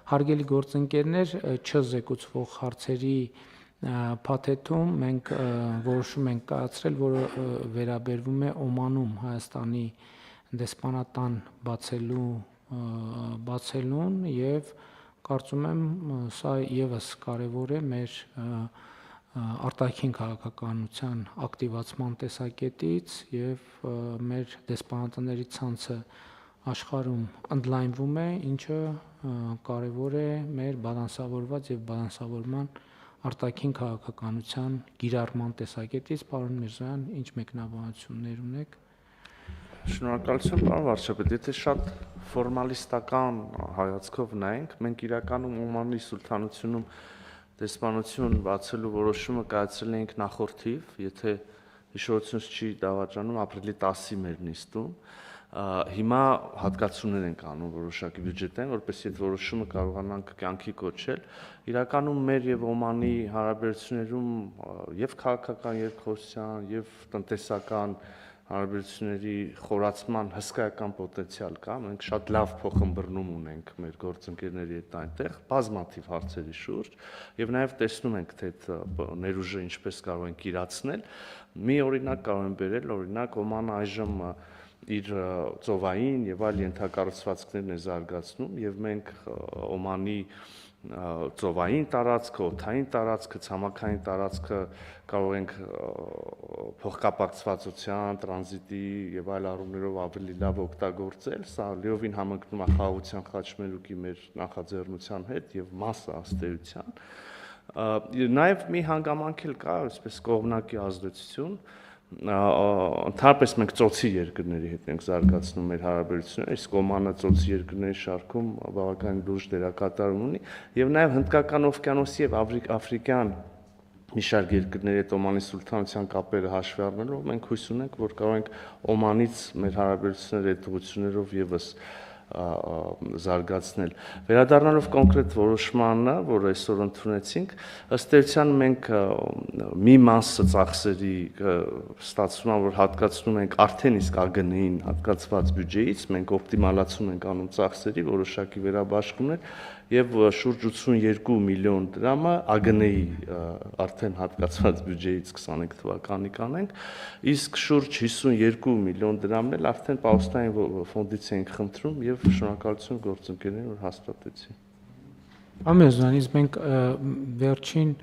Հարգելի գործընկերներ, չզեկուցվող հարցերի փաթեթում մենք որոշում ենք կայացրել, որը վերաբերվում է Օմանում Հայաստանի դեսպանատան բացելուն եւ կարծում եմ սա եւս կարեւոր է մեր արտաքին քաղաքականության ակտիվացման տեսակետից եւ մեր դեսպանատների ցանցը աշխարհում ընդլայնվում է, ինչը կարևոր է մեր բալանսավորված եւ բալանսավորման արտաքին քաղաքականության գիրառման տեսակետից, պարոն Միրզոյան, ինչ մեկնաբանություններ ունեք։ Շնորհակալություն, պարոն վարչապետ, եթե շատ ֆորմալիստական հայացքով նայենք, մենք իրականում Օմանի սուլթանությունում դեսպանություն բացելու որոշումը կայացրել էինք նախորդիվ, եթե հիշողությունս չի դավաճանում, ապրիլի 10-ի մեր նիստում, հիմա հատկացումներ ենք անում որոշակի բյուջետային, որպեսզի այդ որոշումը կարողանանք կյանքի կոչել։ Իրականում մեր եւ Օմանի հարաբերություններում եւ քաղաքական երկխոսության եւ տնտեսական հարաբերությունների խորացման հսկայական պոտենցիալ կա, մենք շատ լավ փոխըմբռնում ունենք մեր գործընկերների հետ այնտեղ, բազմաթիվ հարցերի շուրջ, եւ նաեւ տեսնում ենք, թե ներուժը ինչպես կարող ենք իրացնել։ Մի օրինակ կարող եմ բերել, օրինակ Օմանը այժմ իր ծովային եւ այլ ենթակառուցվածքներն է զարգացնում եւ մենք Օմանի ծովային տարածքը, օդային տարածքը, ցամաքային տարածքը կարող ենք փոխկապակցվածության, տրանզիտի եւ այլ առումներով ավելի լավ օգտագործել, սա լիովին համընկնում է խաղաղության խաչմերուկի մեր նախաձեռնության հետ եւ մասը ըստ էության։ Նաեւ մի հանգամանք էլ կա, այսպես կողմնակի ազդեցություն, ընդհանրապես մենք ծոցի երկրների հետ ենք զարգացնում մեր հարաբերությունները, իսկ Օմանը ծոցի երկրների շարքում բավականին լուրջ դերակատարում ունի եւ նաեւ Հնդկական օվկիանոսի եւ աֆրիկյան մի շարք երկրների հետ Օմանի սուլթանության կապերը հաշվի առնելով մենք հույս ունենք, որ կարող ենք Օմանից մեր հարաբերությունները այդ ուղղություններով եւս զարգացնել։ Վերադառնալով կոնկրետ որոշմանը, որը այսօր ընդունեցինք, ըստ էության մենք մի մասը ծախսերի ստացվում է, որ հատկացնում ենք արդեն իսկ ԱԳՆ-ին հատկացված բյուջեից, մենք օպտիմալացում ենք անում ծախսերի որոշակի վերաբաշխումներ եւ շուրջ 82 միլիոն դրամը ԱԳՆ-ի արդեն հատկացված բյուջեից 25 թվականի կանենք, իսկ շուրջ 52 միլիոն դրամն էլ արդեն Պաուստային ֆոնդից ենք խնդրում եւ շնորհակալություն գործընկերներին, որ հաստատեցին։ Ամենից մենք վերջին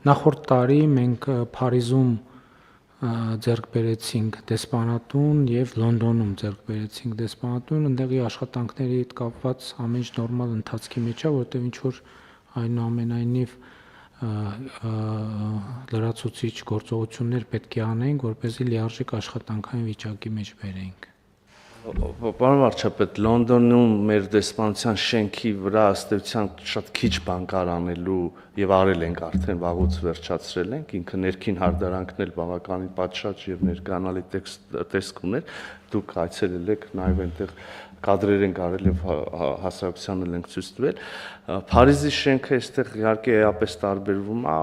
նախորդ տարի մենք Փարիզում ձեռք բերեցինք դեսպանատուն եւ Լոնդոնում ձեռք բերեցինք դեսպանատուն, այնտեղի աշխատանքների հետ կապված ամեն ինչ նորմալ ընթացքի մեջ է, որտեղ ինչ որ այնուամենայնիվ լրացուցիչ գործողություններ պետք է անենք, որպեսզի լիարժեք աշխատանքային վիճակի մեջ բերենք։ Պարոն վարչապետ, Լոնդոնում մեր դեսպանության շենքի վրա ըստ էության շատ քիչ բան կար անելու եւ արել ենք արդեն վաղուց վերջացրել ենք, ինքը ներքին հարդարանքն էլ բավականին պատշաճ եւ ներկանալի տեսք ուներ, դուք այցելել եք նաեւ այնտեղ կադրեր ենք արել եւ հասարակությանն էլ ենք ցույց տվել։ Փարիզի շենքը այստեղ իհարկե էապես տարբերվում է,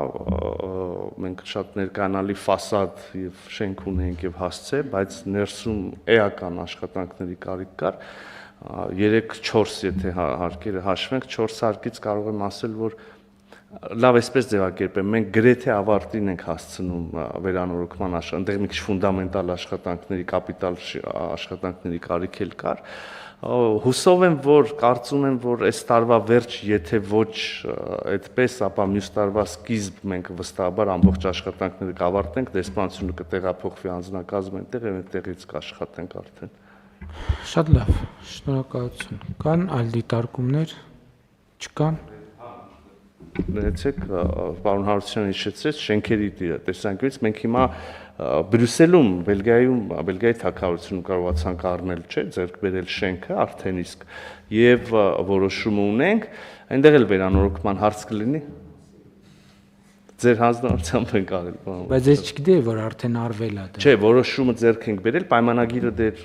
մենք շատ ներկանալի ֆասադ եւ շենք ունենք եւ հասցե, բայց ներսում էական աշխատանքների կարիք կար։ 3-4, եթե հարկերը հաշվենք, 4 հարկից կարող եմ ասել, որ լավ այսպես ձևակերպեմ, մենք գրեթե ավարտին ենք հասցնում վերանորոգման այնտեղ մի քիչ ֆունդամենտալ աշխատանքների, կապիտալ աշխատանքների կարիք էլ կար։ Հուսով եմ, որ կարծում եմ, որ այս տարվա վերջ, եթե ոչ այդպես, ապա մյուս տարվա սկիզբ մենք վստահաբար ամբողջ աշխատանքները կավարտենք, դեսպանությունը կտեղափոխվի անձնակազմը այնտեղ եւ այնտեղից կաշխատենք արդեն։ Շատ լավ, շնորհակալություն։ Կան այլ դիտարկումներ, չկան։ Ներեցեք, պարոն Հարությունյանը հիշեցրեց շենքերի տեսանկյունից մենք հիմա Բրյուսելում, Բելգիայի թագավորությունում կարողացանք առնել, չէ, ձեռք բերել շենքը արդեն իսկ եւ որոշումը ունենք, այնտեղ էլ վերանորոգման հարց կլինի։ Ձեր հանձնարարությամբ ենք արել, պարոն։ Բայց ես չգիտեի, որ արդեն արվել է դա։ Չէ, որոշումը ձեռք ենք բերել, պայմանագիրը դեռ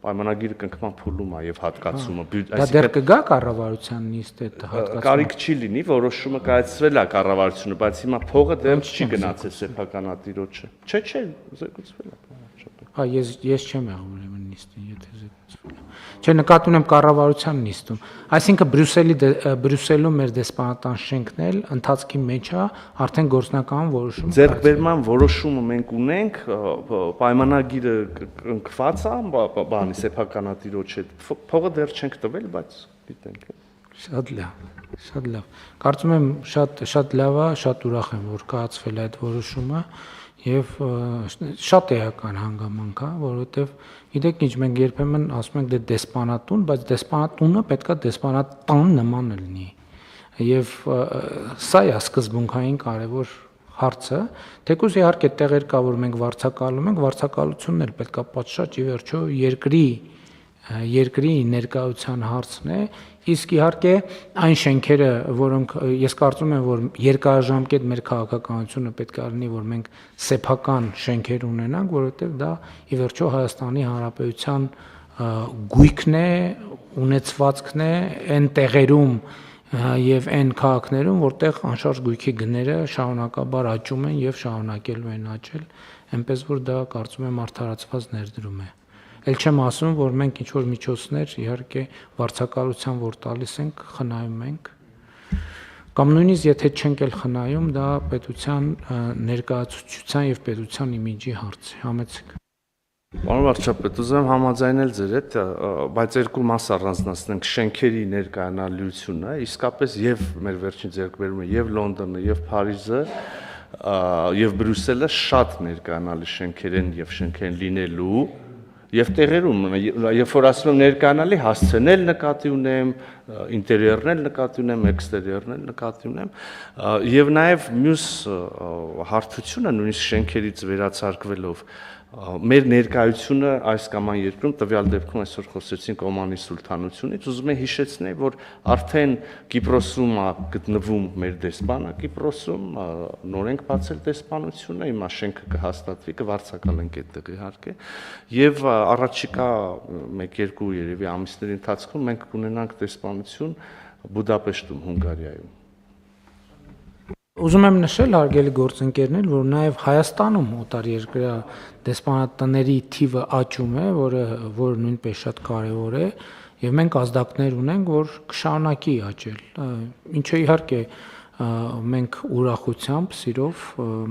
պայմանագիրը կնքման փուլում է եւ հատկացումը, դա դեռ կգա կառավարության նիստ այդ հատկացումը։ Կարիք չի լինի, որոշումը կայացրել է կառավարությունը, բայց հիմա փողը դեռ չի գնացել սեփականատիրոջը։ Չէ, զեկուցվել է։ Հա, ես չեմ եղել ուրեմն նիստին, եթե զեկուցվում է։ Չէ, նկատի ունեմ կառավարության նիստում։ Այսինքն Բրյուսելում մեր դեսպանատան շենքն էլ ընթացքի մեջ է, արդեն գործնական որոշում։ Ձեռքբերման որոշումը մենք ունենք, պայմանագիրը կնքված է, բանի սեփականատիրոջ հետ։ Փողը դեռ չենք տվել, բայց գիտենք։ Շատ լավ, շատ լավ։ Կարծում եմ շատ լավ է, շատ ուրախ եմ, որ կայացվել է այդ որոշումը եւ շատ էական հանգամանք է, որովհետեւ գիտեք ինչ, մենք երբեմն ասում ենք դե դեսպանատուն, բայց դեսպանատունը պետքա դեսպանատան նման լինի։ Եվ սա է սկզբունքային կարևոր հարցը, թեկուզ իհարկե տեղեր կա, որ մենք վարձակալում ենք, վարձակալությունն էլ պետքա պատշաճ ի վերջո երկրի ներկայության հարցն է, իսկ իհարկե այն շենքերը, որոնք ես կարծում եմ, որ երկարաժամկետ մեր քաղաքականությունը պետք է լինի, որ մենք սեփական շենքեր ունենանք, որովհետև դա ի վերջո Հայաստանի Հանրապետության գույքն է, ունեցվածքն է, այն տեղերում եւ այն քաղաքներում, որտեղ անշարժ գույքի գները շարունակաբար աճում են եւ շարունակելու են աճել, այնպես որ դա կարծում եմ արդարացված ներդրում է։ Էլ չեմ ասում, որ մենք ինչ որ միջոցներ իհարկե վարձակալության որ տալիս ենք, խնայում ենք, կամ նույնիսկ եթե չենք էլ խնայում, դա պետության ներկայացուցչության եւ պետության իմիջի հարց է, համեցեք։ Պարոն վարչապետ, ուզում եմ համաձայնել ձեր հետ, բայց երկու մաս առանձնացնենք շենքերի ներկայանալիությունը, իսկապես եւ մեր վերջին ձեռքբերումը եւ Լոնդոնը եւ Փարիզը եւ Բրյուսելը շատ ներկայանալի շենքեր են եւ շենքեր են լինելու եւ տեղերում, երբ որ ասում եմ ներկայանալի, հասցեն էլ նկատի ունեմ, ինտերիերն էլ նկատի ունեմ, էքստերիերն էլ նկատի ունեմ եւ նաեւ մյուս հարթությունը նույնիսկ շենքերից վերացարկվելով մեր ներկայությունը այս կամ այն երկրում տվյալ դեպքում այսօր խոսեցինք Օմանի սուլթանությունից, ուզում եմ հիշեցնել, որ արդեն Կիպրոսում է գտնվում մեր դեսպանը, Կիպրոսում նորենք բացել դեսպանությունը, հիմա շենքը կհաստատվի, կվարձակալենք այդտեղ իհարկե, եւ առաջիկա 1-2 երևի ամիսների ընթացքում մենք կունենանք դեսպանություն Բուդապեշտում, Հունգարիայում։ Ուզում եմ նշել, հարգելի գործընկերներ, որ նաև Հայաստանում օտարերկրյա դեսպանատների թիվը աճում է, որը նույնպես շատ կարևոր է, եւ մենք ազդակներ ունենք, որ կշարունակի աճել։ Ինչը իհարկե մենք ուրախությամբ, սիրով,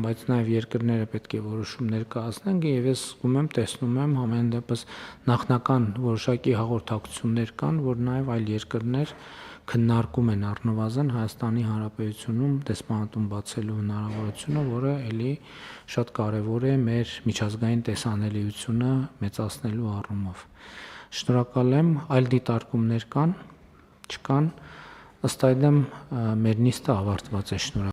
բայց նաև երկրները պետք է որոշումներ կայացնեն եւ ես զգում եմ, տեսնում եմ ամեն դեպս նախնական որոշակի հաղորդակցություններ կան, որ նաև այլ երկրներ քննարկում են առնվազն Հայաստանի Հանրապետությունում դեսպանատուն բացելու հնարավորությունը, որը էլի շատ կարևոր է մեր միջազգային տեսանելիությունը մեծացնելու առումով։ Շնորհակալ եմ, այլ դիտարկումներ կան, չկան, ըստ այդմ մեր նիստը ավարտված է, շնորհակալ